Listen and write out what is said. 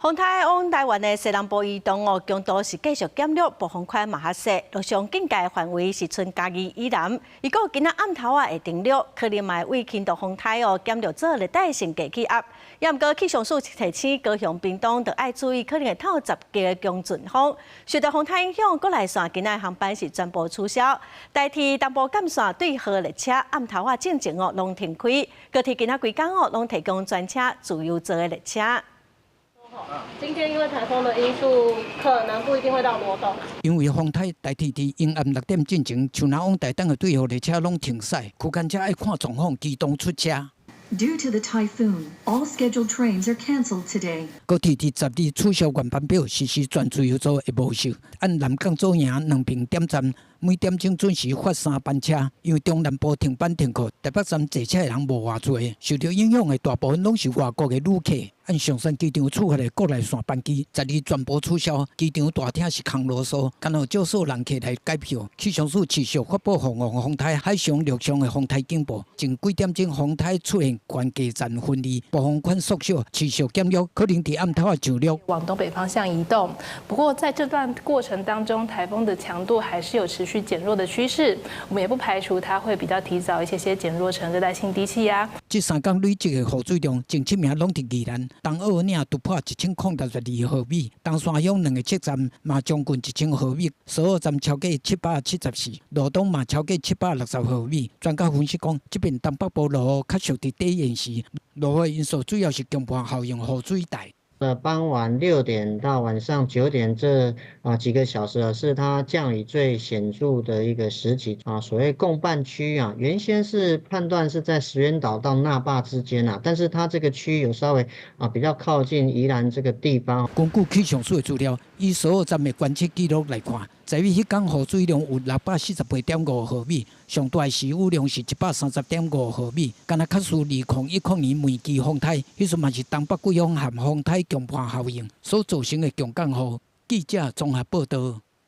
风台往台湾的西南部移动哦，强度是继续减弱，暴风圈嘛较细，陆上警戒范围是剩嘉义以南。如果今仔暗头啊会定了，可能嘛为轻度风台哦减弱做热带性低气压。也毋过气象署提醒高雄、屏东要爱注意，可能会透10级的强阵风。受到风台影响，国内线今仔航班是全部取消，代替东部干线对号列车暗头啊进前哦拢停开，各提今仔规工哦拢提供专车自由坐的列车。 今天因为台风的因素，可能不一定会到罗东。因为风台代替伫阴暗6点进前，像那往台东的对号列车拢停驶，区间车爱看状况机动出车。 Due to the typhoon, all scheduled trains are cancelled today. 高铁第12取消原班表，实施全自由座的模式。按南港左营2平点站，每点钟准时发3班车。因为中南部停班停课，台北站坐车的人无偌多，受到影响的大部分拢是外国的旅客。按上山机场处发的国内线班机，12全部取消。机场大厅是空啰嗦，刚好少数人客来改票。气象署持续发布红红风台、海上、陆上的风台警报。前几点钟风台出现关键站分离，暴风圈缩小，持续减弱，可能伫暗头啊上陆。往东北方向移动。不过在这段过程当中，台风的强度还是有持续减弱的趋势。我们也不排除它会比较提早一些减弱成热带性低气压。这3天累积的雨水量，前7名拢伫宜兰。 东澳岭突破1062毫米，东山乡2个测站嘛将近1000毫米，苏澳站超过774，罗东嘛超过760毫米。专家分析讲，这边东北部落雨较属伫低岩时，落雨因素主要是强盘效应雨水带。 傍晚6点到晚上9点这几个小时是它降雨最显著的一个时期所谓共办区原先是判断是在石原岛到那霸之间但是它这个区有稍微比较靠近宜兰这个地方。根据气象署的资料，以所有站的观测记录来看，在迄天雨水量有648.5毫米，上大时雨量是130.5毫米。敢若较输2010年梅季风台，迄阵嘛是东北季风含风台强盘效应所造成的强降雨。记者综合报道。